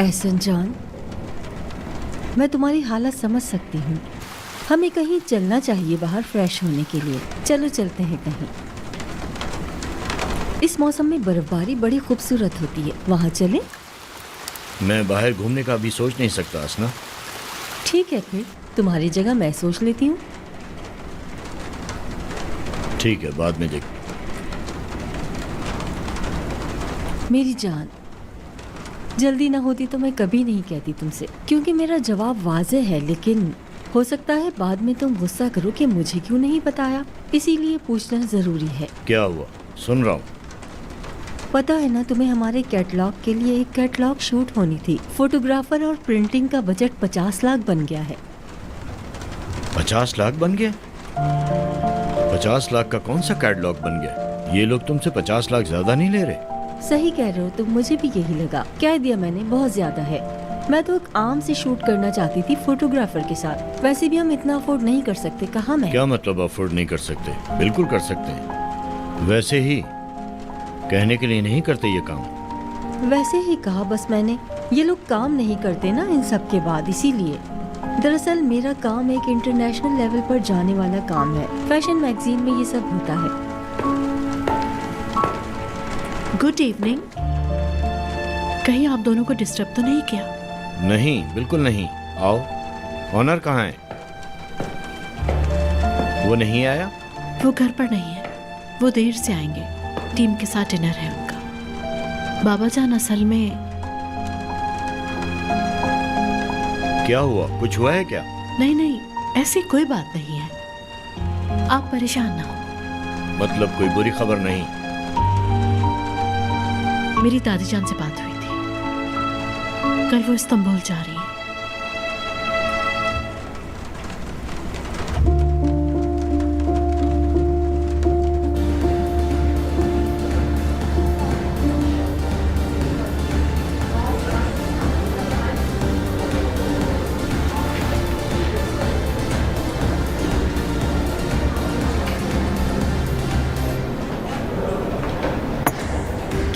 एहसन जान, मैं तुम्हारी हालत समझ सकती हूँ। हमें कहीं चलना चाहिए बाहर फ्रेश होने के लिए। चलो चलते हैं कहीं। इस मौसम में बर्फबारी बड़ी खूबसूरत होती है। वहाँ चलें? मैं बाहर घूमने का अभी सोच नहीं सकता असना। ठीक है, फिर तुम्हारी जगह मैं सोच लेती हूँ। ठीक है, बाद में देख। मेरी जान, जल्दी ना होती तो मैं कभी नहीं कहती तुमसे, क्योंकि मेरा जवाब वाज़ेह है, लेकिन हो सकता है बाद में तुम गुस्सा करो कि मुझे क्यों नहीं बताया, इसीलिए पूछना ज़रूरी है। क्या हुआ? सुन रहा हूँ। पता है ना तुम्हें, हमारे कैटलॉग के लिए एक कैटलॉग शूट होनी थी। फोटोग्राफर और प्रिंटिंग का बजट 50 लाख बन गया है। 50 लाख बन गया? 50 लाख का कौन सा कैटलॉग बन गया? ये लोग तुमसे 50 लाख ज्यादा नहीं ले रहे? सही कह रहे हो तुम, मुझे भी यही लगा। कह दिया मैंने, बहुत ज्यादा है। मैं तो एक आम से शूट करना चाहती थी फोटोग्राफर के साथ। वैसे भी हम इतना अफोर्ड नहीं कर सकते। कहाँ मैं? क्या मतलब अफोर्ड नहीं कर सकते? बिल्कुल कर सकते हैं। वैसे ही कहने के लिए नहीं करते ये काम। वैसे ही कहा बस मैंने। ये लोग काम नहीं करते ना इन सब के बाद, इसीलिए। दरअसल मेरा काम एक इंटरनेशनल लेवल पर जाने वाला काम है। फैशन मैगजीन में ये सब होता है। Good evening. कहीं आप दोनों को डिस्टर्ब तो नहीं किया? नहीं, बिल्कुल नहीं। आओ। ऑनर कहाँ है? वो नहीं आया? वो घर पर नहीं है, वो देर से आएंगे। टीम के साथ डिनर है उनका। बाबा जान असल में। क्या हुआ? कुछ हुआ है क्या? नहीं नहीं, ऐसी कोई बात नहीं है, आप परेशान ना हो। मतलब कोई बुरी खबर नहीं? मेरी दादी जान से बात हुई थी, कल वो इस्तांबुल जा रही है।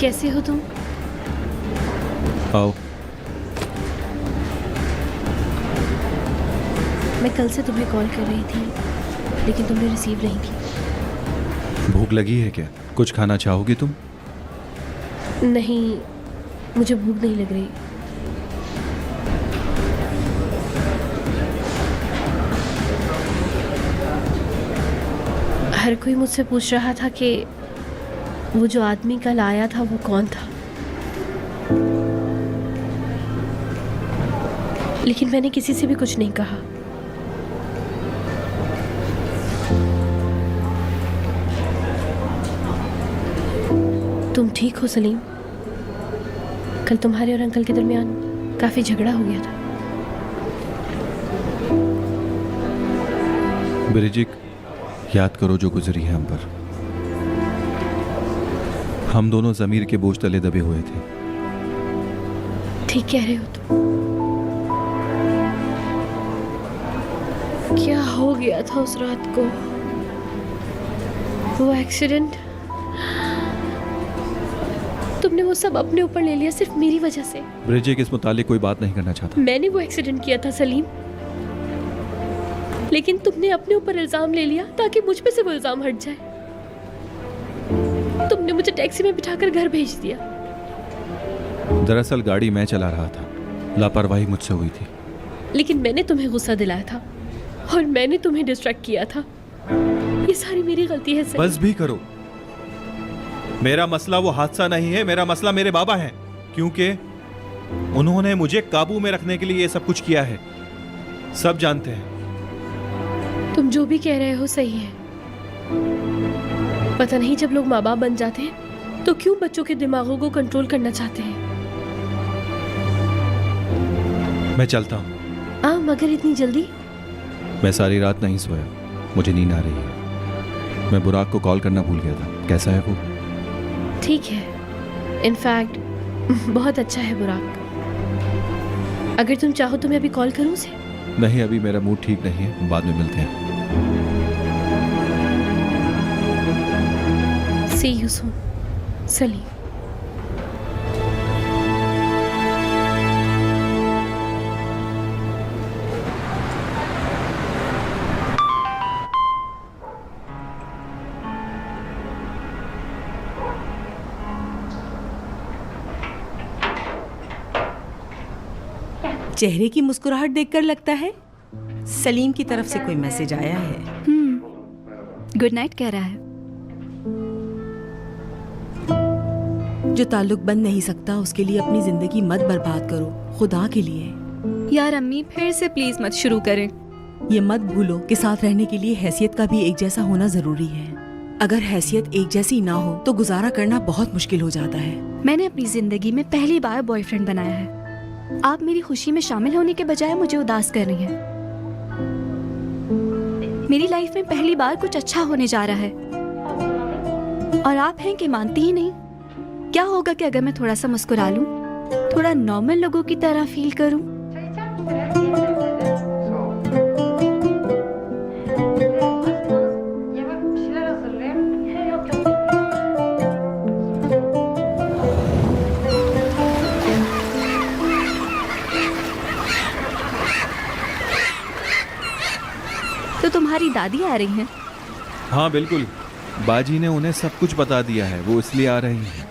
कैसे हो तुम? आओ। मैं कल से तुम्हें कॉल कर रही थी, लेकिन तुमने रिसीव नहीं की। भूख लगी है क्या? कुछ खाना चाहोगी तुम? नहीं, मुझे भूख नहीं लग रही। हर कोई मुझसे पूछ रहा था कि वो जो आदमी कल आया था वो कौन था, लेकिन मैंने किसी से भी कुछ नहीं कहा। तुम ठीक हो सलीम? कल तुम्हारे और अंकल के दरमियान काफी झगड़ा हो गया था। ब्रिजिक, याद करो जो गुजरी है हम पर। हम दोनों जमीर के बोझ तले दबे हुए थे। ठीक कह रहे हो तुम। क्या हो गया था उस रात को? वो एक्सीडेंट, तुमने वो सब अपने ऊपर ले लिया सिर्फ मेरी वजह से। ब्रिजिक, इस मुतालिक कोई बात नहीं करना चाहता। मैंने वो एक्सीडेंट किया था सलीम, लेकिन तुमने अपने ऊपर इल्जाम ले लिया ताकि मुझ पे से वो इल्जाम हट जाए। तुमने मुझे टैक्सी में बिठाकर घर भेज दिया। दरअसल गाड़ी मैं चला रहा था, लापरवाही मुझसे हुई थी। लेकिन मैंने तुम्हें गुस्सा दिलाया था और मैंने तुम्हें डिस्ट्रैक्ट किया था। ये सारी मेरी गलती है सलीम। बस भी करो। मेरा मसला वो हादसा नहीं है, मेरा मसला मेरे बाबा हैं, क्योंकि उन्होंने मुझे काबू में रखने के लिए ये सब कुछ किया है। सब जानते हैं। तुम जो भी कह रहे हो सही है। पता नहीं जब लोग माँ बाप बन जाते हैं तो क्यों बच्चों के दिमागों को कंट्रोल करना चाहते हैं। मैं चलता हूँ। मगर इतनी जल्दी? मैं सारी रात नहीं सोया, मुझे नींद आ रही है। मैं बुराक को कॉल करना भूल गया था। कैसा है वो? ठीक है, इनफैक्ट बहुत अच्छा है बुराक। अगर तुम चाहो तो मैं अभी कॉल करूं उसे? नहीं, अभी मेरा मूड ठीक नहीं है, बाद में मिलते हैं। See you soon, Salim. चेहरे की मुस्कुराहट देखकर लगता है सलीम की तरफ से कोई मैसेज आया है। गुड नाइट कह रहा है। जो ताल्लुक बन नहीं सकता उसके लिए अपनी जिंदगी मत बर्बाद करो, खुदा के लिए। यार अम्मी फिर से प्लीज मत शुरू करें। ये मत भूलो कि साथ रहने के लिए हैसियत का भी एक जैसा होना जरूरी है। अगर हैसियत एक जैसी ना हो तो गुजारा करना बहुत मुश्किल हो जाता है। मैंने अपनी जिंदगी में पहली बार बॉयफ्रेंड बनाया है। आप मेरी खुशी में शामिल होने के बजाय मुझे उदास कर रही हैं। मेरी लाइफ में पहली बार कुछ अच्छा होने जा रहा है और आप हैं कि मानती ही नहीं। क्या होगा कि अगर मैं थोड़ा सा मुस्कुरा लूं, थोड़ा नॉर्मल लोगों की तरह फील करूं? तो तुम्हारी दादी आ रही हैं? हाँ बिल्कुल, बाजी ने उन्हें सब कुछ बता दिया है, वो इसलिए आ रही हैं।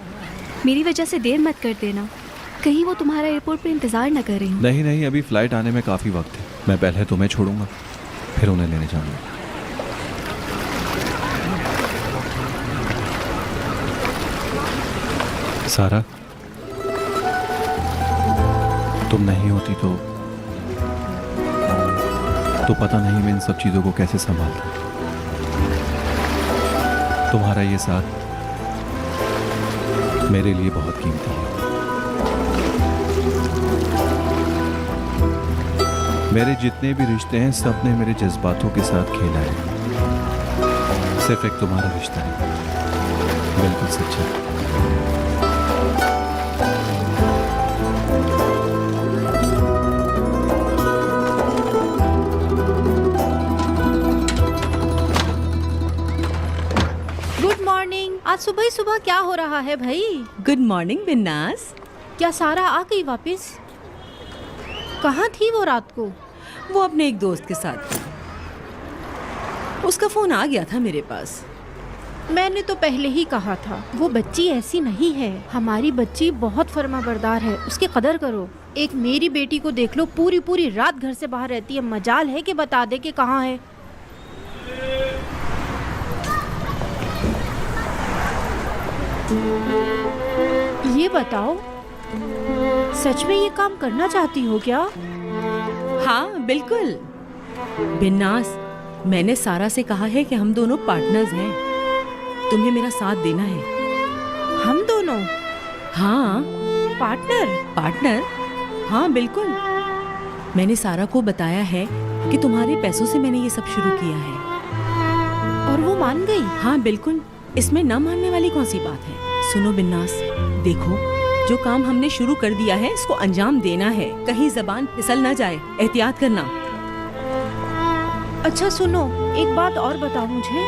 मेरी वजह से देर मत कर देना, कहीं वो तुम्हारा एयरपोर्ट पे इंतजार न कर रही हूँ। नहीं नहीं, अभी फ्लाइट आने में काफ़ी वक्त है। मैं पहले तुम्हें छोड़ूंगा, फिर उन्हें लेने जाऊंगा। सारा, तुम नहीं होती तो पता नहीं मैं इन सब चीज़ों को कैसे संभालता। तुम्हारा ये साथ मेरे लिए बहुत कीमती है। मेरे जितने भी रिश्ते हैं सब ने मेरे जज्बातों के साथ खेला है। सिर्फ एक तुम्हारा रिश्ता है, बिल्कुल सच्चा। आज सुबह ही सुबह क्या हो रहा है भाई? गुड मॉर्निंग बिन्नास। क्या सारा आ गई वापस? कहाँ थी वो रात को? वो अपने एक दोस्त के साथ। उसका फोन आ गया था मेरे पास। मैंने तो पहले ही कहा था वो बच्ची ऐसी नहीं है। हमारी बच्ची बहुत फर्माबरदार है, उसकी कदर करो। एक मेरी बेटी को देख लो, पूरी पूरी रात घर से बाहर रहती है। मजाल है कि बता दे कि कहाँ है। ये बताओ, सच में ये काम करना चाहती हो क्या? हाँ बिल्कुल बिन्नास, मैंने सारा से कहा है कि हम दोनों पार्टनर्स हैं, तुम्हें मेरा साथ देना है। हम दोनों? हाँ पार्टनर? हाँ बिल्कुल। मैंने सारा को बताया है कि तुम्हारे पैसों से मैंने ये सब शुरू किया है। और वो मान गई? हाँ बिल्कुल, इसमें ना मानने वाली कौन सी बात है। सुनो बिन्नास, देखो जो काम हमने शुरू कर दिया है इसको अंजाम देना है, कहीं जबान फिसल ना जाए, एहतियात करना। अच्छा सुनो, एक बात और बताओ मुझे,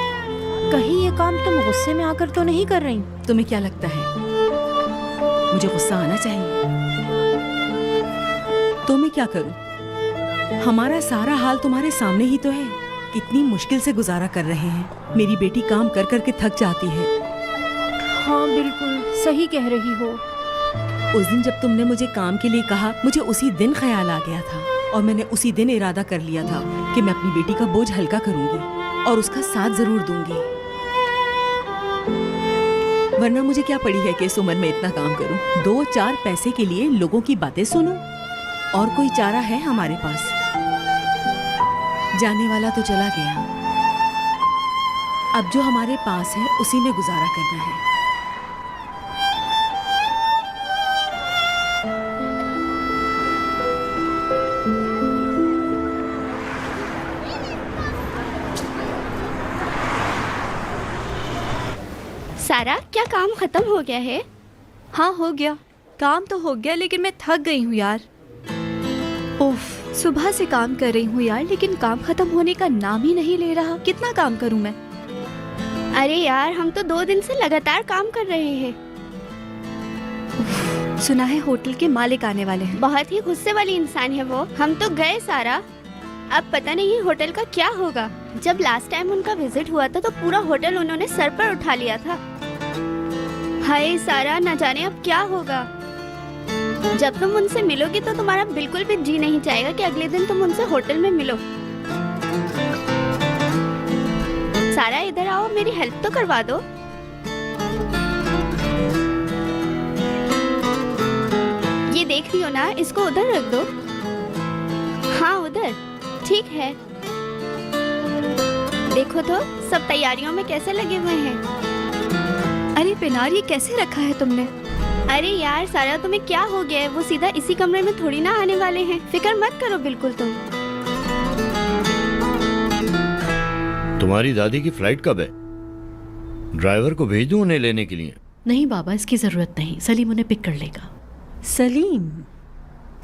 कहीं ये काम तुम गुस्से में आकर तो नहीं कर रही? तुम्हें क्या लगता है मुझे गुस्सा आना चाहिए? तो मैं क्या करूं? हमारा सारा हाल तुम्हारे सामने ही तो है। कितनी मुश्किल से गुजारा कर रहे हैं। मेरी बेटी काम कर कर के थक जाती है। हाँ बिल्कुल सही कह रही हो। उस दिन जब तुमने मुझे काम के लिए कहा, मुझे उसी दिन ख्याल आ गया था और मैंने उसी दिन इरादा कर लिया था कि मैं अपनी बेटी का बोझ हल्का करूंगी और उसका साथ जरूर दूंगी। वरना मुझे क्या पड़ी है कि इस उम्र में इतना काम करूं, 2-4 पैसे के लिए लोगों की बातें सुनूं। और कोई चारा है हमारे पास? जाने वाला तो चला गया, अब जो हमारे पास है उसी में गुजारा करना है। सारा, क्या काम खत्म हो गया है? हाँ हो गया, काम तो हो गया, लेकिन मैं थक गई हूँ यार। उफ, सुबह से काम कर रही हूँ यार, लेकिन काम खत्म होने का नाम ही नहीं ले रहा। कितना काम करूँ मैं? अरे यार, हम तो 2 दिन से लगातार काम कर रहे हैं। सुना है होटल के मालिक आने वाले हैं। बहुत ही गुस्से वाली इंसान है वो। हम तो गए सारा, अब पता नहीं होटल का क्या होगा। जब लास्ट टाइम उनका विजिट हुआ था तो पूरा होटल उन्होंने सर पर उठा लिया था। हाय सारा, न जाने अब क्या होगा। जब तुम उनसे मिलोगे तो तुम्हारा बिल्कुल भी जी नहीं चाहेगा कि अगले दिन तुम उनसे होटल में मिलो। सारा इधर आओ, मेरी हेल्प तो करवा दो। ये देख रही हो ना, इसको उधर रख दो। हाँ उधर, ठीक है। देखो तो सब तैयारियों में कैसे लगे हुए हैं। अरे पिनार, ये कैसे रखा है तुमने? अरे यार सारा, तुम्हें क्या हो गया है? वो सीधा इसी कमरे में थोड़ी ना आने वाले हैं। फिक्र मत करो बिल्कुल तुम। तुम्हारी दादी की फ्लाइट कब है? ड्राइवर को भेज दूं उन्हें लेने के लिए? नहीं बाबा, इसकी जरूरत नहीं, सलीम उन्हें पिक कर लेगा। सलीम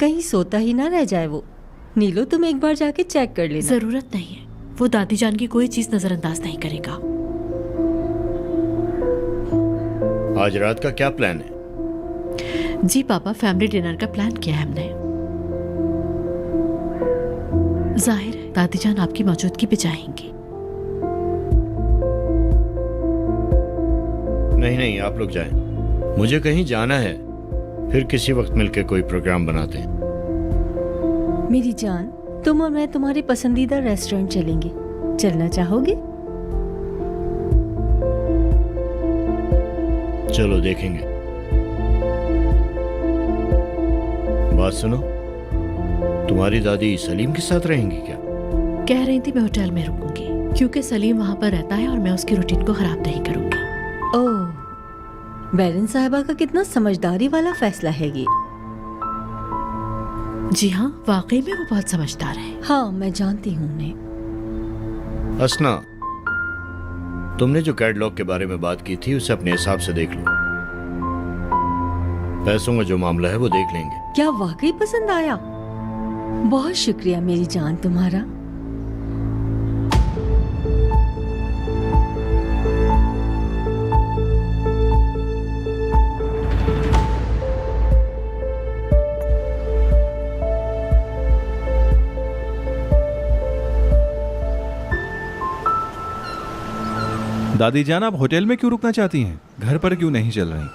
कहीं सोता ही ना रह जाए वो। नीलो, तुम एक बार जाके चेक कर लेना। जरूरत नहीं है, वो दादी जान की कोई चीज नजरअंदाज नहीं करेगा। आज रात का क्या प्लान है? जी पापा, फैमिली डिनर का प्लान किया है हमने। जाहिर है दादी जान आपकी मौजूदगी पे चाहेंगी। नहीं, आप लोग जाएं। मुझे कहीं जाना है, फिर किसी वक्त मिलकर कोई प्रोग्राम बनाते हैं। मेरी जान, तुम और मैं तुम्हारे पसंदीदा रेस्टोरेंट चलेंगे। चलना चाहोगे? चलो देखेंगे। बात सुनो, तुम्हारी दादी सलीम के साथ रहेंगी क्या? कह रही थी मैं होटल में रुकूंगी, क्योंकि सलीम वहां पर रहता है और मैं उसकी रूटीन को खराब नहीं करूंगी। ओह, बैरन साहिबा का कितना समझदारी वाला फैसला है ये। जी हाँ, वाकई में वो बहुत समझदार है। हाँ, मैं जानती हूँ उन्हें। हसना, तुमने जो कैटलॉग के बारे में बात की थी उसे अपने हिसाब से देख लो। पैसों का जो मामला है वो देख लेंगे। क्या वाकई पसंद आया? बहुत शुक्रिया मेरी जान तुम्हारा। दादी जान, आप होटल में क्यों रुकना चाहती हैं? घर पर क्यों नहीं चल रही?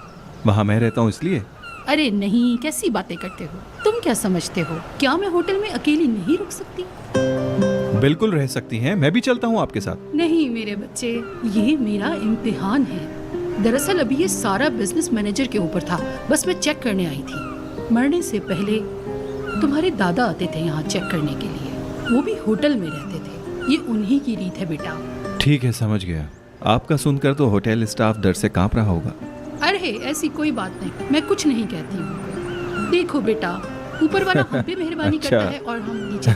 वहाँ मैं रहता हूँ इसलिए। अरे नहीं, कैसी बातें करते हो? तुम क्या समझते हो? क्या मैं होटल में अकेली नहीं रुक सकती? बिल्कुल रह सकती हैं, मैं भी चलता हूँ आपके साथ। नहीं मेरे बच्चे, ये मेरा इम्तिहान है। दरअसल अभी ये सारा बिजनेस मैनेजर के ऊपर था, बस मैं चेक करने आई थी। मरने से पहले तुम्हारे दादा आते थे यहाँ चेक करने के लिए, वो भी होटल में रहते थे। ये उन्हीं की रीत है बेटा। ठीक है, समझ गया। आपका सुनकर तो होटल स्टाफ डर से कांप रहा होगा। अरे ऐसी कोई बात नहीं, मैं कुछ नहीं कहती हूँ। देखो बेटा, ऊपर वाला हम पे मेहरबानी अच्छा। करता है और हम नीचे।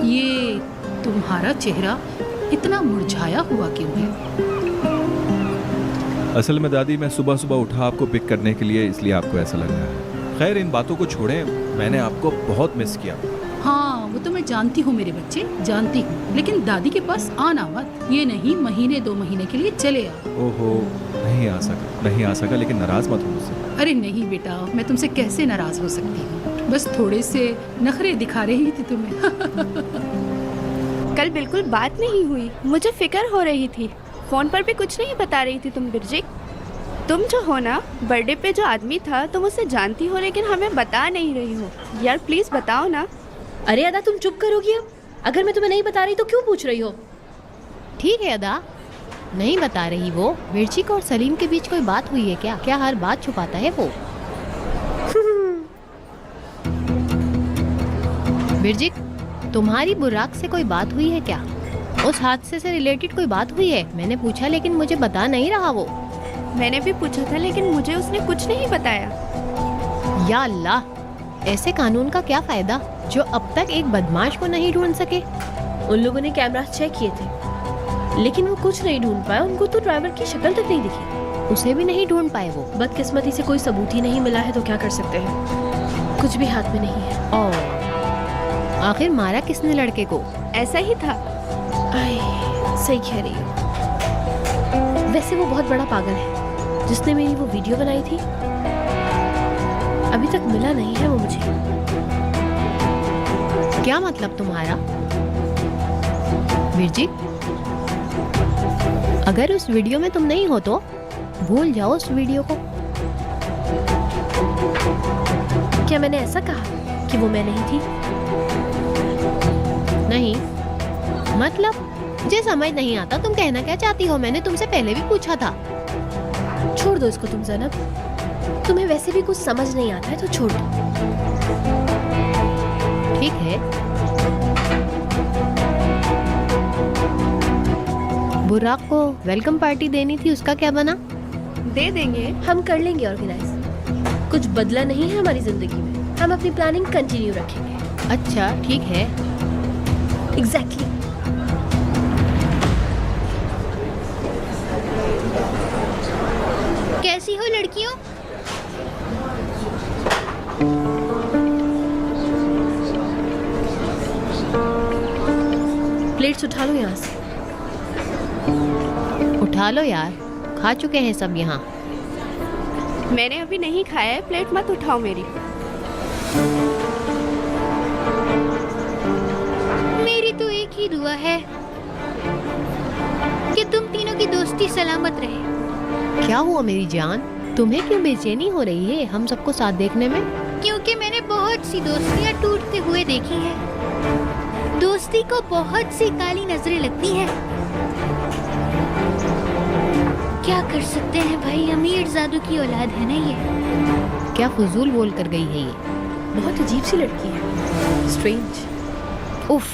ये तुम्हारा चेहरा इतना मुरझाया हुआ क्यों है? असल में दादी, मैं सुबह सुबह उठा आपको पिक करने के लिए, इसलिए आपको ऐसा लग रहा है। खैर, इन बातों को छोड़ें, मैंने आपको बहुत मिस किया। हाँ, वो तो मैं जानती हूँ मेरे बच्चे, जानती हूँ। लेकिन दादी के पास आना मत। ये नहीं, महीने 2 महीने के लिए चले आओ। ओहो, नहीं आ सका, लेकिन नाराज मत हो मुझसे। अरे नहीं बेटा, मैं तुमसे कैसे नाराज हो सकती हूँ? बस थोड़े से नखरे दिखा रही थी तुम्हें। कल बिल्कुल बात नहीं हुई, मुझे फिक्र हो रही थी। फोन पर भी कुछ नहीं बता रही थी तुम बिरजिक। तुम जो हो ना, बर्थडे पे जो आदमी था तुम उसे जानती हो, लेकिन हमें बता नहीं रही हो। यार प्लीज बताओ ना। अरे अदा, तुम चुप करोगी अब? अगर मैं तुम्हें नहीं बता रही तो क्यों पूछ रही हो? ठीक है अदा, नहीं बता रही वो। बिरजिक और सलीम के बीच कोई बात हुई है क्या? क्या हर बात छुपाता है वो? बिरजिक, तुम्हारी बुराक से कोई बात हुई है क्या? उस हादसे से रिलेटेड कोई बात हुई है? मैंने पूछा लेकिन मुझे बता नहीं रहा वो। मैंने भी पूछा था लेकिन मुझे उसने कुछ नहीं बताया। या अल्लाह, ऐसे कानून का क्या फायदा जो अब तक एक बदमाश को नहीं ढूंढ सके। उन लोगों ने कैमरा चेक किए थे, लेकिन वो कुछ नहीं ढूंढ पाए। उनको तो ड्राइवर की शक्ल तक नहीं दिखी। उसे भी नहीं ढूंढ पाए वो। बदकिस्मती से कोई सबूत ही नहीं मिला है तो क्या कर सकते हैं? कुछ भी हाथ में नहीं है। और आखिर मारा किसने लड़के को? ऐसा ही था। सही कह रही हो। वैसे वो बहुत बड़ा पागल है जिसने मेरी वो वीडियो बनाई थी। अभी तक मिला नहीं है वो मुझे। क्या मतलब तुम्हारा? बिरजिक, अगर उस वीडियो में तुम नहीं हो तो भूल जाओ उस वीडियो को। क्या मैंने ऐसा कहा कि वो मैं नहीं थी? नहीं, मतलब मुझे समझ नहीं आता तुम कहना क्या चाहती हो। मैंने तुमसे पहले भी पूछा था। छोड़ दो इसको तुम ज़ैनब, तुम्हें वैसे भी कुछ समझ नहीं आता है तो छोड़ दो। ठीक है, बुराक को वेलकम पार्टी देनी थी, उसका क्या बना? दे देंगे। हम कर लेंगे ऑर्गेनाइज। कुछ बदला नहीं है हमारी जिंदगी में, हम अपनी प्लानिंग कंटिन्यू रखेंगे। अच्छा ठीक है। एग्जैक्टली। कैसी हो लड़कियों? प्लेट्स उठा लो यहाँ से। उठा लो यार, खा चुके हैं सब यहाँ। मैंने अभी नहीं खाया है, प्लेट मत उठाओ मेरी। मेरी तो एक ही दुआ है कि तुम तीनों की दोस्ती सलामत रहे। क्या हुआ मेरी जान, तुम्हें क्यों बेचैनी हो रही है हम सबको साथ देखने में? क्योंकि मैंने बहुत सी दोस्तियां टूटते हुए देखी हैं। दोस्ती को बहुत सी काली नजरें लगती हैं। क्या कर सकते हैं भाई, अमीर जादू की औलाद है ना ये। क्या फजूल बोल कर गई है ये। बहुत अजीब सी लड़की है, स्ट्रेंज। उफ,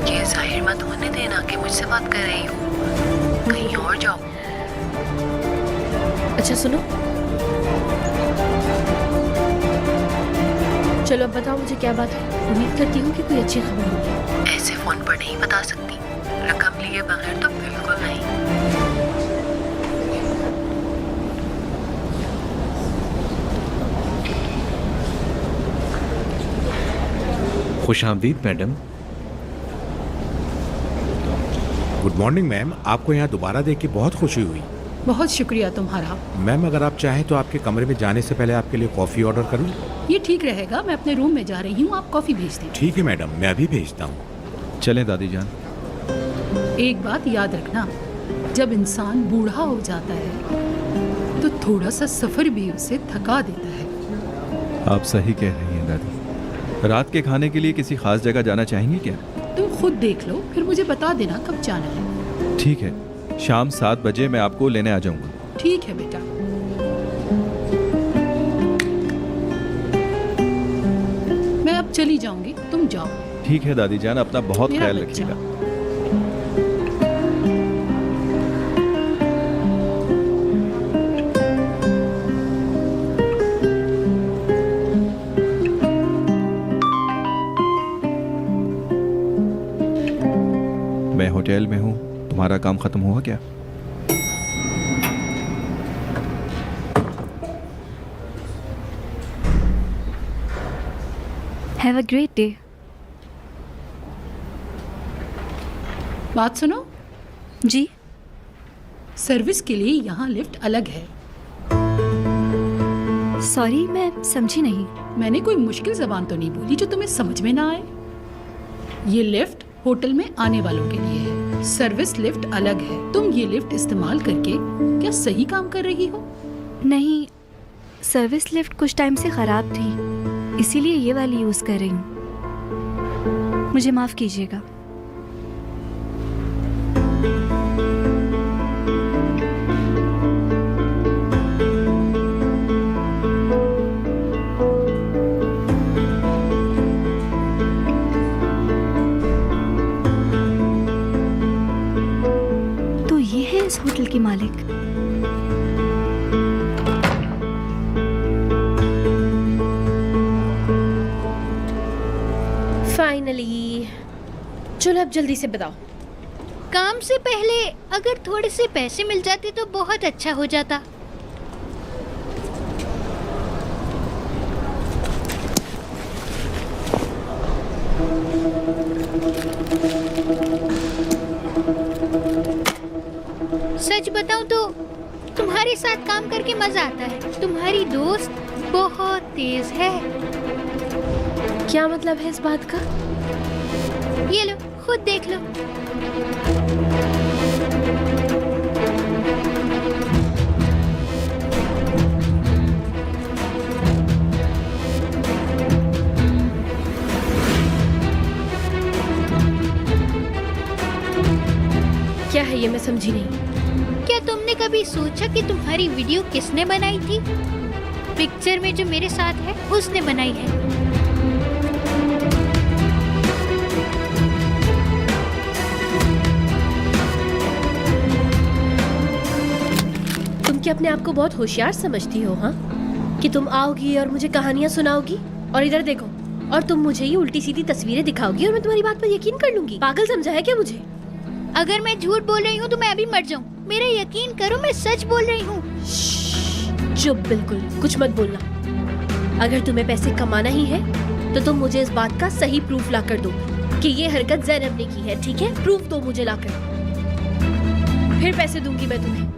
ये जाहिर मत होने देना कि मुझसे बात कर रही हो, कहीं और जाओ। अच्छा सुनो, चलो अब बताओ मुझे क्या बात है। उम्मीद करती हूँ कि कोई अच्छी खबर होगी। ऐसे फोन पर नहीं बता सकती, रकम लिए बगैर तो बिल्कुल नहीं। खुशामदीद मैडम। गुड मॉर्निंग मैम, आपको यहाँ दोबारा देख के बहुत खुशी हुई। बहुत शुक्रिया तुम्हारा। मैम अगर आप चाहें तो आपके कमरे में जाने से पहले आपके लिए कॉफ़ी ऑर्डर करूं? ये ठीक रहेगा, मैं अपने रूम में जा रही हूँ, आप कॉफ़ी भेज दें। ठीक है मैडम, मैं अभी भेजता हूँ। चलें दादी जान। एक बात याद रखना, जब इंसान बूढ़ा हो जाता है तो थोड़ा सा सफ़र भी उसे थका देता है। आप सही कह रही हैं दादी। रात के खाने के लिए किसी खास जगह जाना चाहेंगी क्या? तुम खुद देख लो, फिर मुझे बता देना कब जाना है। ठीक है, शाम 7 बजे मैं आपको लेने आ जाऊंगा। ठीक है बेटा। मैं अब चली जाऊंगी, तुम जाओ। ठीक है दादी जान, अपना बहुत मेरा ख्याल बच्चा। रखिएगा। मैं होटल में हूँ, तुम्हारा काम खत्म हुआ क्या? Have a great day. बात सुनो जी। सर्विस के लिए यहाँ लिफ्ट अलग है। सॉरी, मैं समझी नहीं। मैंने कोई मुश्किल ज़बान तो नहीं बोली जो तुम्हें समझ में ना आए। ये लिफ्ट होटल में आने वालों के लिए है, सर्विस लिफ्ट अलग है। तुम ये लिफ्ट इस्तेमाल करके क्या सही काम कर रही हो? नहीं, सर्विस लिफ्ट कुछ टाइम से ख़राब थी, इसीलिए ये वाली यूज़ कर रही हूँ। मुझे माफ़ कीजिएगा। तो ये है इस होटल की मालिक। फाइनली, चलो अब जल्दी से बताओ। काम से पहले अगर थोड़े से पैसे मिल जाते तो बहुत अच्छा हो जाता। सच बताऊं तो तुम्हारे साथ काम करके मजा आता है। तुम्हारी दोस्त बहुत तेज है। क्या मतलब है इस बात का? ये लो, खुद देख लो। क्या है ये, मैं समझी नहीं। क्या तुमने कभी सोचा कि तुम्हारी वीडियो किसने बनाई थी? पिक्चर में जो मेरे साथ है उसने बनाई है। तुम क्या अपने आप को बहुत होशियार समझती हो? हाँ, कि तुम आओगी और मुझे कहानियां सुनाओगी और इधर देखो, और तुम मुझे ये उल्टी सीधी तस्वीरें दिखाओगी और मैं तुम्हारी बात पर यकीन कर लूंगी। पागल समझा है क्या मुझे? अगर मैं झूठ बोल रही हूँ तो मैं अभी मर जाऊँ। मेरा यकीन करो, मैं सच बोल रही हूँ। चुप, बिल्कुल कुछ मत बोलना। अगर तुम्हें पैसे कमाना ही है तो तुम मुझे इस बात का सही प्रूफ ला कर दो कि ये हरकत ज़ैनब ने की है। ठीक है, प्रूफ दो मुझे लाकर, फिर पैसे दूंगी मैं तुम्हें।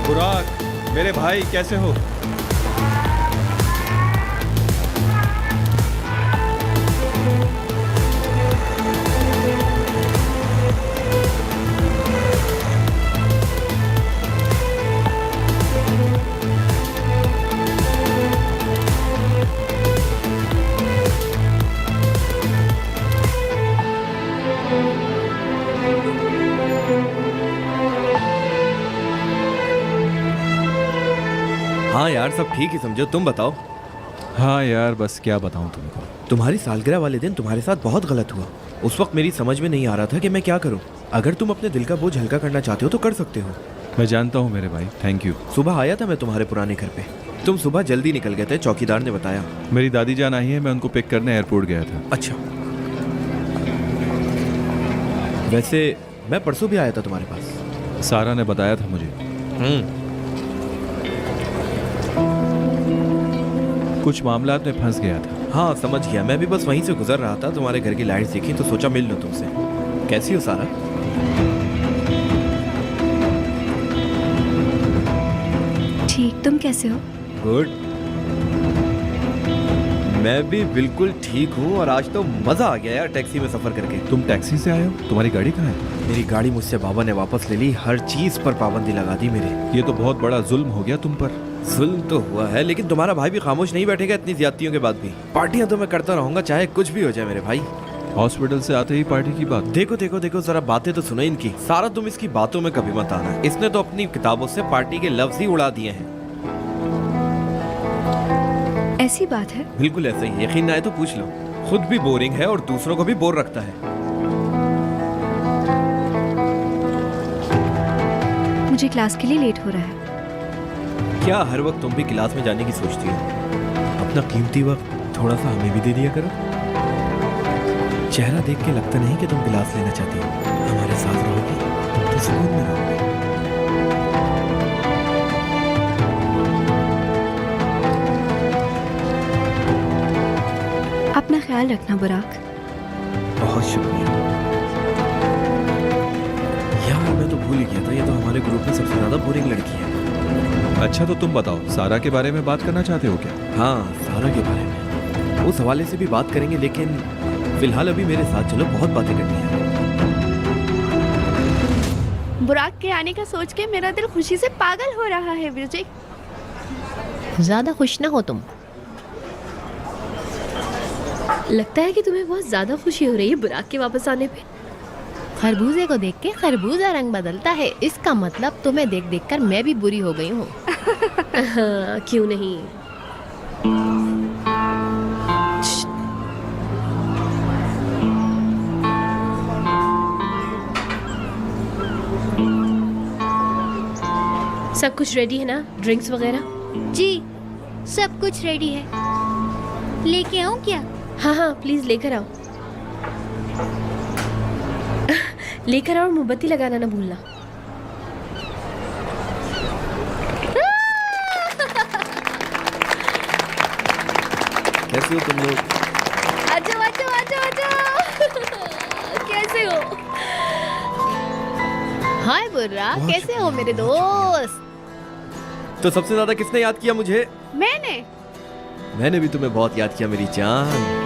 बुराक, मेरे भाई कैसे हो? हाँ यार, सब ठीक ही समझो। तुम बताओ। हाँ यार, बस क्या बताऊं तुमको। तुम्हारी सालगिरह वाले दिन तुम्हारे साथ बहुत गलत हुआ। उस वक्त मेरी समझ में नहीं आ रहा था कि मैं क्या करूं। अगर तुम अपने दिल का बोझ हल्का करना चाहते हो तो कर सकते हो। मैं जानता हूँ मेरे भाई, थैंक यू। सुबह आया था मैं तुम्हारे पुराने घर पे। तुम सुबह जल्दी निकल गए थे, चौकीदार ने बताया। मेरी दादी जान आई है, मैं उनको पिक करने एयरपोर्ट गया था। अच्छा, वैसे मैं परसों भी आया था तुम्हारे पास। सारा ने बताया था मुझे। कुछ मामलात में फंस गया था। हाँ समझ गया, मैं भी बस वहीं से गुजर रहा था, तुम्हारे घर की लाइट दिखी तो सोचा मिल लूं तुमसे। कैसी हो सारा? ठीक, तुम कैसे हो? गुड। मैं भी बिल्कुल ठीक हूँ और आज तो मजा आ गया यार टैक्सी में सफर करके। तुम टैक्सी से आए हो? तुम्हारी गाड़ी कहाँ है? मेरी गाड़ी मुझसे बाबा ने वापस ले ली, हर चीज पर पाबंदी लगा दी मेरे। ये तो बहुत बड़ा जुल्म हो गया तुम पर। जुल्म तो हुआ है, लेकिन तुम्हारा भाई भी खामोश नहीं बैठेगा इतनी ज्यादतियों के बाद भी। पार्टियां तो मैं करता रहूंगा चाहे कुछ भी हो जाए मेरे भाई। हॉस्पिटल से आते ही पार्टी की बात। देखो देखो देखो, जरा बातें तो सुनो इनकी। सारा तुम इसकी बातों में कभी मत आना। इसने तो अपनी किताबों से पार्टी के लफ्ज ही उड़ा दिए हैं। ऐसी बात है? बिल्कुल ऐसे ही, यकीन ना आए तो पूछ लो। खुद भी बोरिंग है और दूसरों को भी बोर रखता है। मुझे क्लास के लिए लेट हो रहा है। क्या हर वक्त तुम भी क्लास में जाने की सोचती हो? अपना कीमती वक्त थोड़ा सा हमें भी दे दिया करो। चेहरा देख के लगता नहीं कि तुम क्लास लेना चाहती हो। हमारे साथ रहोगी तो सुकून में रहोगी। अपना ख्याल रखना बुराक। बहुत शुक्रिया यार, मैं तो भूल ही गया था, ये तो हमारे ग्रुप में सबसे ज्यादा बोरिंग लड़की है। अच्छा तो तुम बताओ, सारा के बारे में बात करना चाहते हो क्या? हाँ, सारा के बारे में उस हवाले से भी बात करेंगे, लेकिन फिलहाल अभी मेरे साथ चलो, बहुत बातें करनी है। बुराक के आने का सोच के मेरा दिल खुशी से पागल हो रहा है। विजय, ज्यादा खुश ना हो तुम। लगता है कि तुम्हें बहुत ज्यादा खुशी हो रही है बुराक के वापस आने पे। खरबूजे को देख के खरबूजा रंग बदलता है, इसका मतलब तुम्हें देख देख कर मैं भी बुरी हो गई हूँ। हाँ, क्यों नहीं। सब कुछ रेडी है ना? ड्रिंक्स वगैरह? जी, सब कुछ रेडी है। लेके आऊं क्या? हाँ हाँ, प्लीज लेकर आओ। लेकर आओ, मोमबत्ती लगाना ना भूलना। कैसे हो तुम लोग? आजो आजो आजो आजो। कैसे हो? हाय बुर्रा, कैसे हो मेरे दोस्त? तो सबसे ज्यादा किसने याद किया मुझे? मैंने भी तुम्हें बहुत याद किया मेरी जान।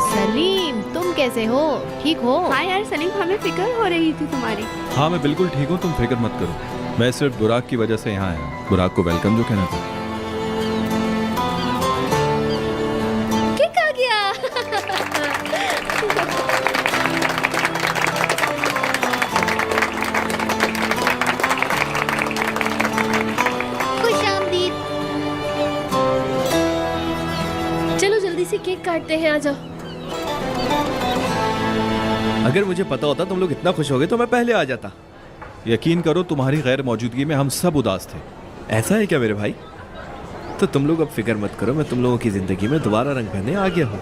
सलीम, तुम कैसे हो? ठीक हो? हाँ यार सलीम, हमें फिक्र हो रही थी तुम्हारी। हाँ मैं बिल्कुल ठीक हूँ, तुम फिक्र मत करो। मैं सिर्फ बुराक की वजह से यहाँ आया। बुराक को वेलकम जो कहना था। किक आ गया। खुशामदीद। चलो जल्दी से केक काटते हैं, आ जाओ। अगर मुझे पता होता तुम लोग इतना खुश हो गए तो मैं पहले आ जाता। यकीन करो, तुम्हारी गैर मौजूदगी में हम सब उदास थे। ऐसा है क्या मेरे भाई? तो तुम लोग अब फिक्र मत करो, मैं तुम लोगों की जिंदगी में दोबारा रंग भरने आ गया हूँ।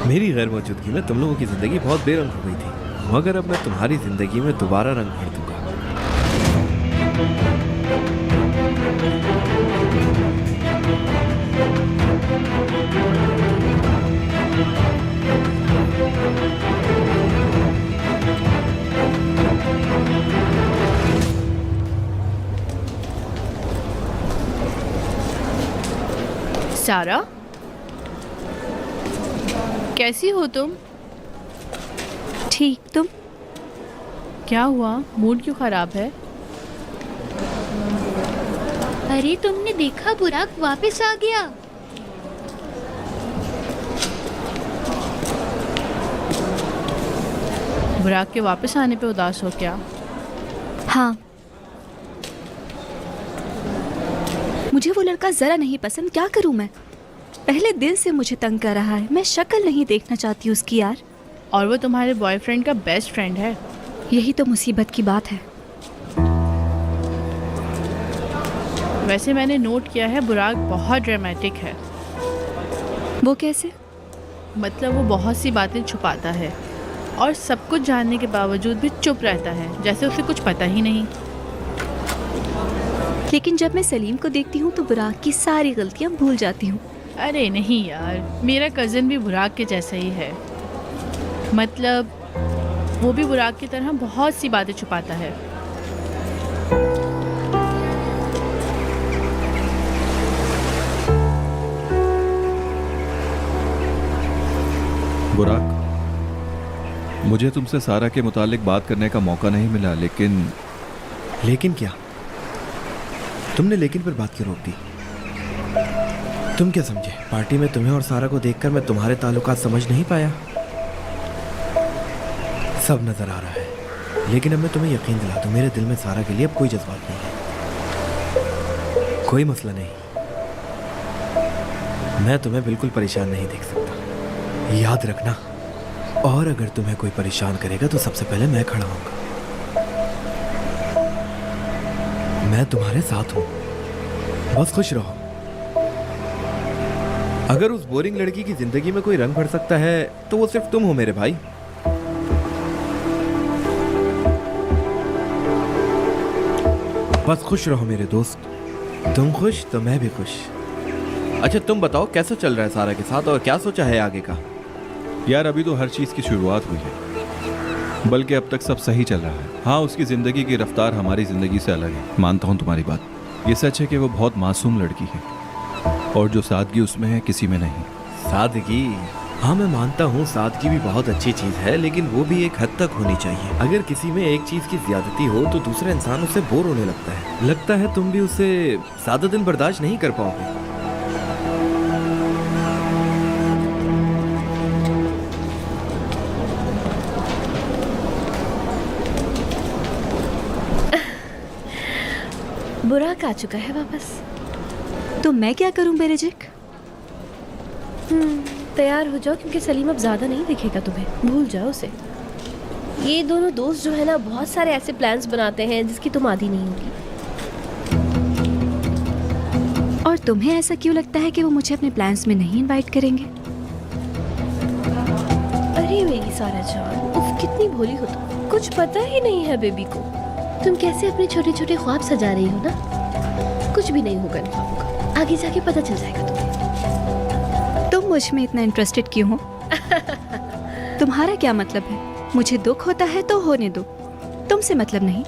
मेरी गैर मौजूदगी में तुम लोगों की जिंदगी बहुत बेरंग हो गई थी, मगर अब मैं तुम्हारी जिंदगी में दोबारा रंग भर दूंगा। सारा, कैसी हो तुम? ठीक, तुम? क्या हुआ, मूड क्यों खराब है? अरे तुमने देखा, बुराक वापस आ गया। बुराक के वापस आने पे उदास हो क्या? हाँ, मुझे वो लड़का जरा नहीं पसंद। क्या करूं मैं? पहले दिल से मुझे तंग कर रहा है। मैं शक्ल नहीं देखना चाहती उसकी यार। और वो तुम्हारे बॉयफ्रेंड का बेस्ट फ्रेंड है। यही तो मुसीबत की बात है। वैसे मैंने नोट किया है, बुराक बहुत ड्रामेटिक है। वो कैसे? मतलब वो बहुत सी बातें छुपाता है और सब कुछ जानने के बावजूद भी चुप रहता है, जैसे उसे कुछ पता ही नहीं। लेकिन जब मैं सलीम को देखती हूँ तो बुराक की सारी गलतियाँ भूल जाती हूँ। अरे नहीं यार, मेरा कज़न भी बुराक के जैसा ही है। मतलब वो भी बुराक की तरह बहुत सी बातें छुपाता है। बुराक, मुझे तुमसे सारा के मुतालिक बात करने का मौका नहीं मिला, लेकिन क्या? तुमने लेकिन पर बात क्यों रोक दी? तुम क्या समझे? पार्टी में तुम्हें और सारा को देखकर मैं तुम्हारे ताल्लुकात समझ नहीं पाया? सब नजर आ रहा है, लेकिन अब मैं तुम्हें यकीन दिला दूं, मेरे दिल में सारा के लिए अब कोई जज्बात नहीं है। कोई मसला नहीं, मैं तुम्हें बिल्कुल परेशान नहीं देख सकता, याद रखना। और अगर तुम्हें कोई परेशान करेगा तो सबसे पहले मैं खड़ा होऊंगा। मैं तुम्हारे साथ हूं, बस खुश रहो। अगर उस बोरिंग लड़की की जिंदगी में कोई रंग भर सकता है तो वो सिर्फ तुम हो मेरे भाई। बस खुश रहो मेरे दोस्त। तुम खुश तो मैं भी खुश। अच्छा तुम बताओ, कैसा चल रहा है सारा के साथ और क्या सोचा है आगे का? यार अभी तो हर चीज़ की शुरुआत हुई है, बल्कि अब तक सब सही चल रहा है। हाँ, उसकी ज़िंदगी की रफ्तार हमारी ज़िंदगी से अलग है, मानता हूँ तुम्हारी बात। ये सच है कि वो बहुत मासूम लड़की है और जो सादगी उसमें है किसी में नहीं। सादगी? हाँ मैं मानता हूँ, सादगी भी बहुत अच्छी चीज़ है, लेकिन वो भी एक हद तक होनी चाहिए। अगर किसी में एक चीज़ की ज्यादती हो तो दूसरा इंसान उससे बोर होने लगता है। लगता है तुम भी उसे सादा दिन बर्दाश्त नहीं कर पाओगे। बुराक आ चुका है वापस। तो मैं क्या करूं बेरिजिक? तैयार हो जाओ, क्योंकि सलीम अब ज़्यादा नहीं दिखेगा तुम्हें, भूल जाओ उसे। ये दोनों दोस्त जो है ना, बहुत सारे ऐसे प्लान्स बनाते हैं जिसकी तुम आदी नहीं होगी। और तुम्हें ऐसा क्यों लगता है कि वो मुझे अपने प्लान्स में नहीं इनवाइट करेंगे? अरे मेरी सारा जान, उफ कितनी भोली हो तुम, कुछ पता ही नहीं है बेबी को। तुम कैसे अपने छोटे छोटे ख्वाब सजा रही हो ना, कुछ भी नहीं होगा इन ख्वाबों का, आगे जाके पता चल जाएगा तुम्हें। तुम मुझ में इतना इंटरेस्टेड क्यों हो? तुम्हारा क्या मतलब है? मुझे दुख होता है तो होने दो, तुमसे मतलब नहीं।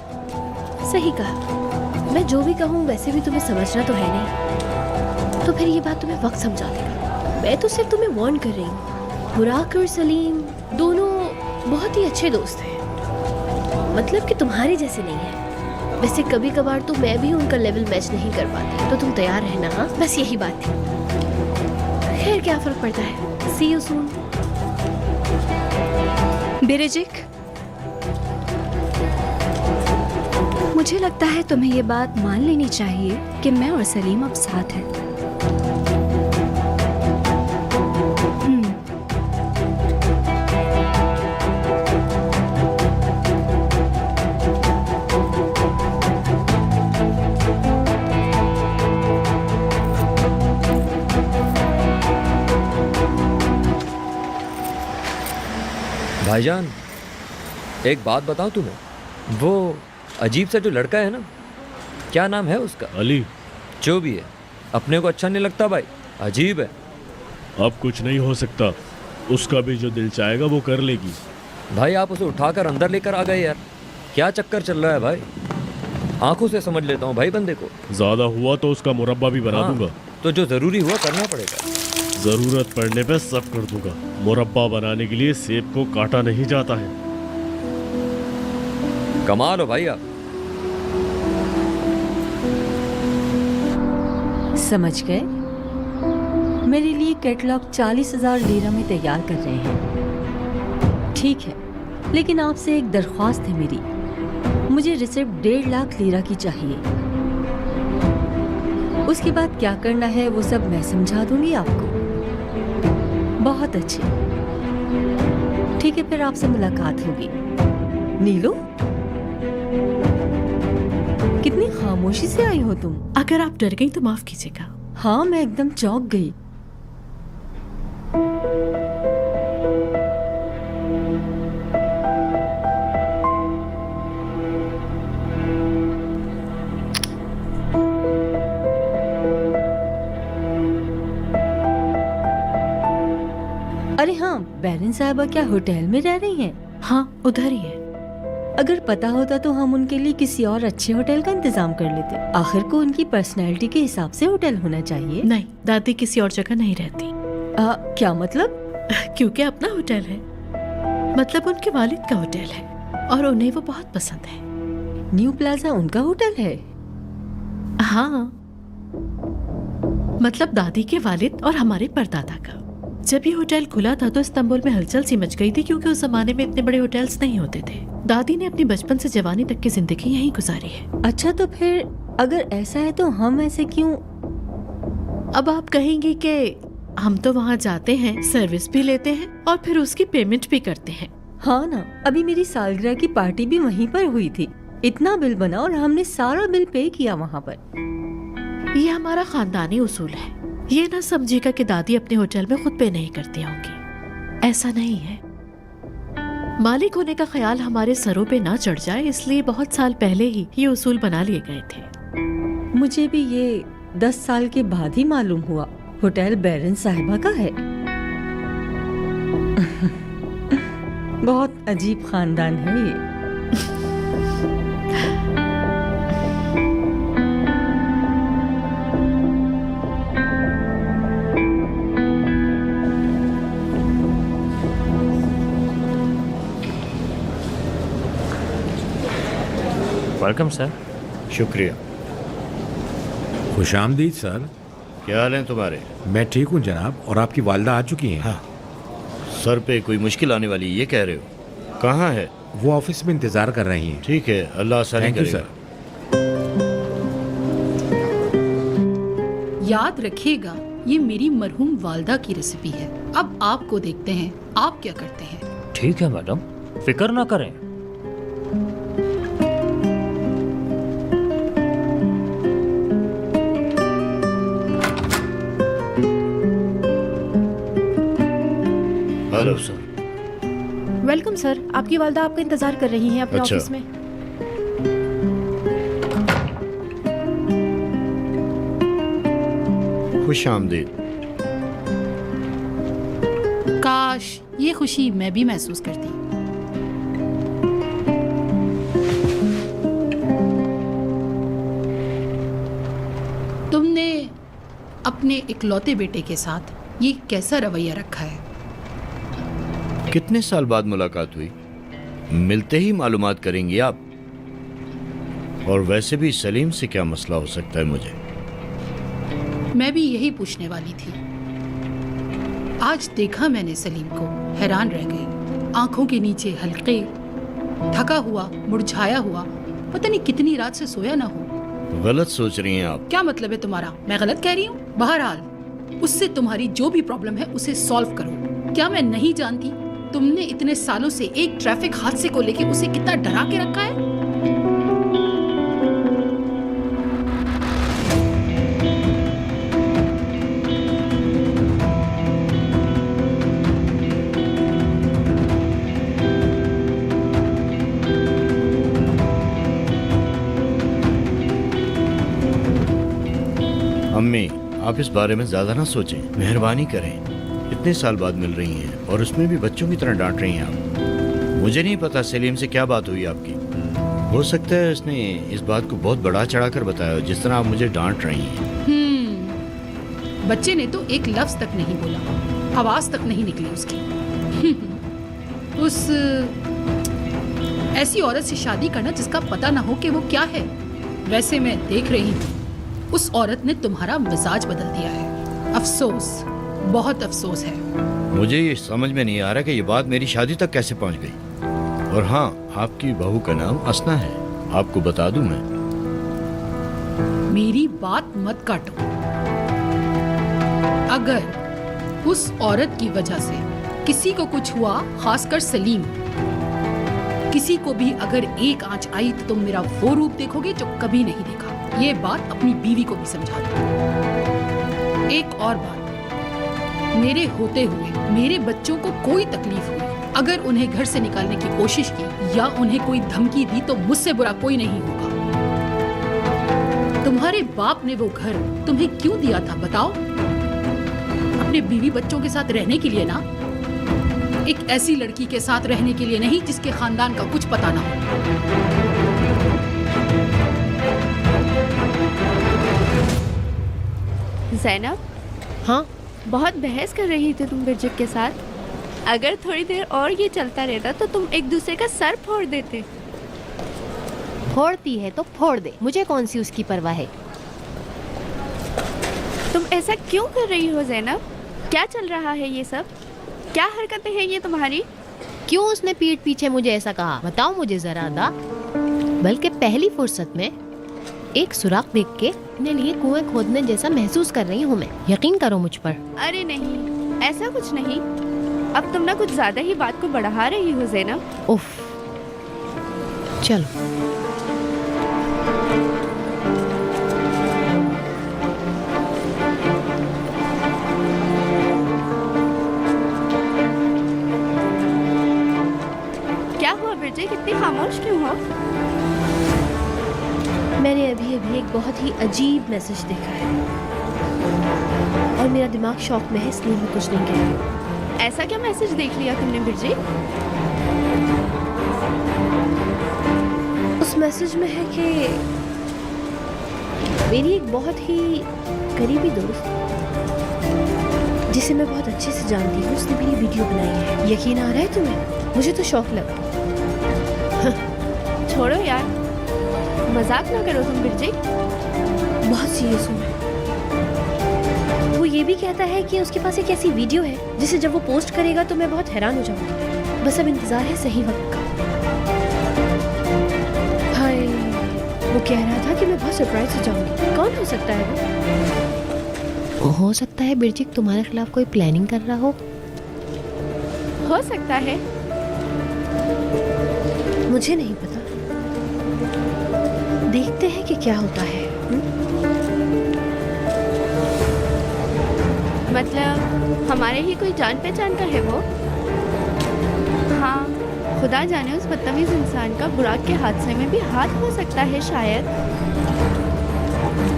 सही कहा, मैं जो भी कहूँ वैसे भी तुम्हें समझना तो है नहीं, तो फिर ये बात तुम्हें वक्त समझा देगा। मैं तो सिर्फ तुम्हें वार्न कर रही हूँ। बुराक और सलीम दोनों बहुत ही अच्छे दोस्त हैं, मतलब कि तुम्हारे जैसे नहीं है। वैसे कभी कभार तो मैं भी उनका लेवल मैच नहीं कर पाती, तो तुम तैयार रहना। हाँ, बस यही बात थी। खैर क्या फर्क पड़ता है। सी यू सून। बिरिजिक, मुझे लगता है तुम्हें ये बात मान लेनी चाहिए कि मैं और सलीम अब साथ हैं। भाईजान, एक बात बताऊं तुम्हें, वो अजीब सा जो लड़का है ना, क्या नाम है उसका? अली। जो भी है, अपने को अच्छा नहीं लगता भाई, अजीब है। अब कुछ नहीं हो सकता, उसका भी जो दिल चाहेगा वो कर लेगी। भाई आप उसे उठाकर अंदर लेकर आ गए यार, क्या चक्कर चल रहा है भाई? आंखों से समझ लेता हूँ भाई बंदे को। ज्यादा हुआ तो उसका मुरब्बा भी बना दूंगा। तो जो जरूरी हुआ करना पड़ेगा। जरूरत पड़ने पे सब कर दूंगा। मुरब्बा बनाने के लिए सेब को काटा नहीं जाता है। कमाल हो भाई आप। समझ गए? मेरे लिए कैटलॉग 40,000 लीरा में तैयार कर रहे हैं। ठीक है, लेकिन आपसे एक दरख्वास्त है मेरी। मुझे रिसिप्ट 1.5 लाख लीरा की चाहिए। उसके बाद क्या करना है वो सब मैं समझा दूंगी आपको। बहुत अच्छे, ठीक है, फिर आपसे मुलाकात होगी। नीलू, कितनी खामोशी से आई हो तुम? अगर आप डर गई तो माफ कीजिएगा। हाँ, मैं एकदम चौंक गई। अरे हाँ, बैरन साहबा क्या होटल में रह रही हैं? हाँ, उधर ही है। अगर पता होता तो हम उनके लिए किसी और अच्छे होटल का इंतजाम कर लेते। आखिर को उनकी पर्सनैलिटी के हिसाब से होटल होना चाहिए। नहीं, दादी किसी और जगह नहीं रहती। क्या मतलब? क्योंकि अपना होटल है, मतलब उनके वालिद का होटल है और उन्हें वो बहुत पसंद है। न्यू प्लाजा उनका होटल है? हाँ, मतलब दादी के वालिद और हमारे परदादा का। जब ये होटल खुला था तो इस्तांबुल में हलचल सी मच गई थी, क्योंकि उस जमाने में इतने बड़े होटल्स नहीं होते थे। दादी ने अपनी बचपन से जवानी तक की जिंदगी यहीं गुजारी है। अच्छा, तो फिर अगर ऐसा है तो हम ऐसे क्यों? अब आप कहेंगे कि हम तो वहाँ जाते हैं, सर्विस भी लेते हैं और फिर उसकी पेमेंट भी करते हैं। हाँ ना, अभी मेरी सालगिरह की पार्टी भी वहीं पर हुई थी। इतना बिल बना और हमने सारा बिल पे किया वहाँ पर। ये हमारा खानदानी उसूल है। ये ना समझिएगा कि दादी अपने होटल में खुद पे नहीं करती होंगी, ऐसा नहीं है। मालिक होने का ख्याल हमारे सरों पे ना चढ़ जाए, इसलिए बहुत साल पहले ही ये उसूल बना लिए गए थे। मुझे भी ये 10 साल के बाद ही मालूम हुआ होटल बैरन साहिबा का है। बहुत अजीब खानदान है ये। Welcome sir. शुक्रिया। खुशामदीद सर। क्या हाल है तुम्हारे? मैं ठीक हूँ जनाब, और आपकी वालदा आ चुकी हैं। हाँ। सर पे कोई मुश्किल आने वाली ये कह रहे हो? कहाँ है वो? ऑफिस में इंतजार कर रही हैं। ठीक है, अल्लाह आसानी करेगा। सर। याद रखिएगा, ये मेरी मरहूम वालदा की रेसिपी है। अब आपको देखते हैं आप क्या करते हैं। ठीक है मैडम, फिक्र ना करें। Hello sir. वेलकम सर, आपकी वालदा आपका इंतजार कर रही हैं अपने अच्छा। ऑफिस में। खुश आमदीद। काश ये खुशी मैं भी महसूस करती। तुमने अपने इकलौते बेटे के साथ ये कैसा रवैया रखा है? कितने साल बाद मुलाकात हुई, मिलते ही मालूमात करेंगी आप। और वैसे भी सलीम से क्या मसला हो सकता है मुझे? मैं भी यही पूछने वाली थी। आज देखा मैंने सलीम को, हैरान रह गई। आंखों के नीचे हल्के, थका हुआ, मुरझाया हुआ, पता नहीं कितनी रात से सोया ना हो। गलत सोच रही हैं आप। क्या मतलब है तुम्हारा? मैं गलत कह रही हूँ? बहरहाल उससे तुम्हारी जो भी प्रॉब्लम है उसे सॉल्व करो। क्या मैं नहीं जानती तुमने इतने सालों से एक ट्रैफिक हादसे को लेकर उसे कितना डरा के रखा है? अम्मी, आप इस बारे में ज्यादा ना सोचें, मेहरबानी करें। इतने साल बाद मिल रही हैं और उसमें भी बच्चों की तरह डांट रही हैं आप। मुझे नहीं पता सलीम से क्या बात हुई आपकी। हो सकता है उसने इस बात को बहुत बढ़ा चढ़ाकर बताया, जिस तरह आप मुझे डांट रही हैं। बच्चे ने तो एक लफ्ज तक नहीं बोला, आवाज तक नहीं निकली उसकी। उस ऐसी औरत से शादी करना जिसका पता ना हो कि वो क्या है। वैसे मैं देख रही हूँ उस औरत ने तुम्हारा मिजाज बदल दिया है। अफसोस, बहुत अफसोस है। मुझे ये समझ में नहीं आ रहा कि ये बात मेरी शादी तक कैसे पहुंच गई। और हाँ, आपकी बहू का नाम असना है, आपको बता दूं मैं। मेरी बात मत काटो। अगर उस औरत की वजह से किसी को कुछ हुआ, खासकर सलीम, किसी को भी अगर एक आंच आई तो तुम मेरा वो रूप देखोगे जो कभी नहीं देखा। ये बात अपनी बीवी को भी समझा दो। एक और बात, मेरे होते हुए मेरे बच्चों को कोई तकलीफ हुई, अगर उन्हें घर से निकालने की कोशिश की या उन्हें कोई धमकी दी तो मुझसे बुरा कोई नहीं होगा। तुम्हारे बाप ने वो घर तुम्हें क्यों दिया था बताओ? अपने बीवी बच्चों के साथ रहने के लिए ना, एक ऐसी लड़की के साथ रहने के लिए नहीं जिसके खानदान का कुछ पता ना हो। ज़ैनब, हाँ, बहुत बहस कर रही थी तुम बिरजिक के साथ। अगर थोड़ी देर और ये चलता रहता तो तुम एक दूसरे का सर फोड़ देते। फोड़ती है तो फोड़ दे, मुझे कौन सी उसकी परवाह है। तुम ऐसा क्यों कर रही हो ज़ैनब? क्या चल रहा है ये सब? क्या हरकतें हैं ये तुम्हारी? क्यों उसने पीठ पीछे मुझे ऐसा कहा? बताओ मुझे जरा अदा। बल्कि पहली फुर्सत में एक सुराख देख के अपने लिए कुएं खोदने जैसा महसूस कर रही हूँ मैं। यकीन करो मुझ पर। अरे नहीं, ऐसा कुछ नहीं। अब तुम ना कुछ ज्यादा ही बात को बढ़ा रही हो ज़ैनब। उफ, चलो। क्या हुआ बिरजिक, इतनी खामोश क्यों हो? मैंने अभी अभी एक बहुत ही अजीब मैसेज देखा है और मेरा दिमाग शॉक में है, इसलिए मैं कुछ नहीं कह रही। ऐसा क्या मैसेज देख लिया तुमने बिरजिक? उस मैसेज में है कि मेरी एक बहुत ही करीबी दोस्त, जिसे मैं बहुत अच्छे से जानती हूँ, उसने मेरी वीडियो बनाई है। यकीन आ रहा है तुम्हें? मुझे तो शौक लगा। छोड़ो यार, मजाक ना करो तुम बिरजिक। बहुत सीरियस हूँ मैं। वो ये भी कहता है कि उसके पास एक ऐसी वीडियो है जिसे जब वो पोस्ट करेगा तो मैं बहुत हैरान हो जाऊंगी। बस अब इंतजार है सही वक्त का। हाय, वो कह रहा था कि मैं बहुत सरप्राइज हो जाऊंगी। कौन हो सकता है वो? हो सकता है बिरजिक तुम्हारे खिलाफ कोई प्लानिंग कर रहा हो सकता है। मुझे नहीं पता, देखते हैं कि क्या होता है। मतलब हमारे ही कोई जान पहचान का है वो? हाँ, खुदा जाने उस बदतमीज इंसान का बुराक के हादसे में भी हाथ हो सकता है शायद।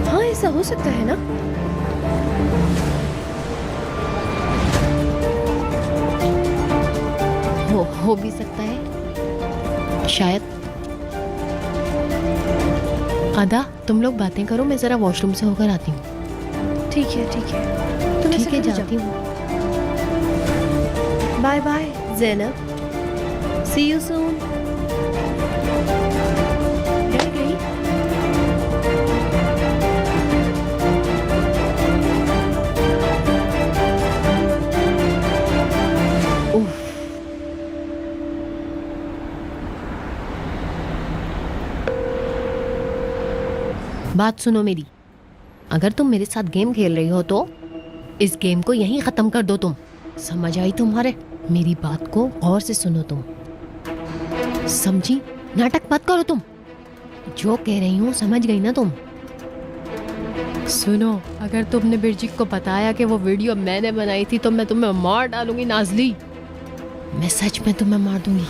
हाँ, ऐसा हो सकता है ना। हो भी सकता है शायद। आदा, तुम लोग बातें करो, मैं जरा वॉशरूम से होकर आती हूँ। ठीक है तुम ठीक ऐसे है, करो, जाती हूँ। Bye bye Zainab, see you soon. डर गई? उफ। बात सुनो मेरी, अगर तुम मेरे साथ गेम खेल रही हो तो इस गेम को यहीं खत्म कर दो। तुम समझ आई तुम्हारे? मेरी बात को गौर से सुनो तुम, समझी? नाटक मत करो तुम, जो कह रही हूँ समझ गई ना तुम? सुनो, अगर तुमने बिरजिक को बताया कि वो वीडियो मैंने बनाई थी तो मैं तुम्हें मार डालूंगी नाजली। मैं सच में तुम्हें मार दूंगी।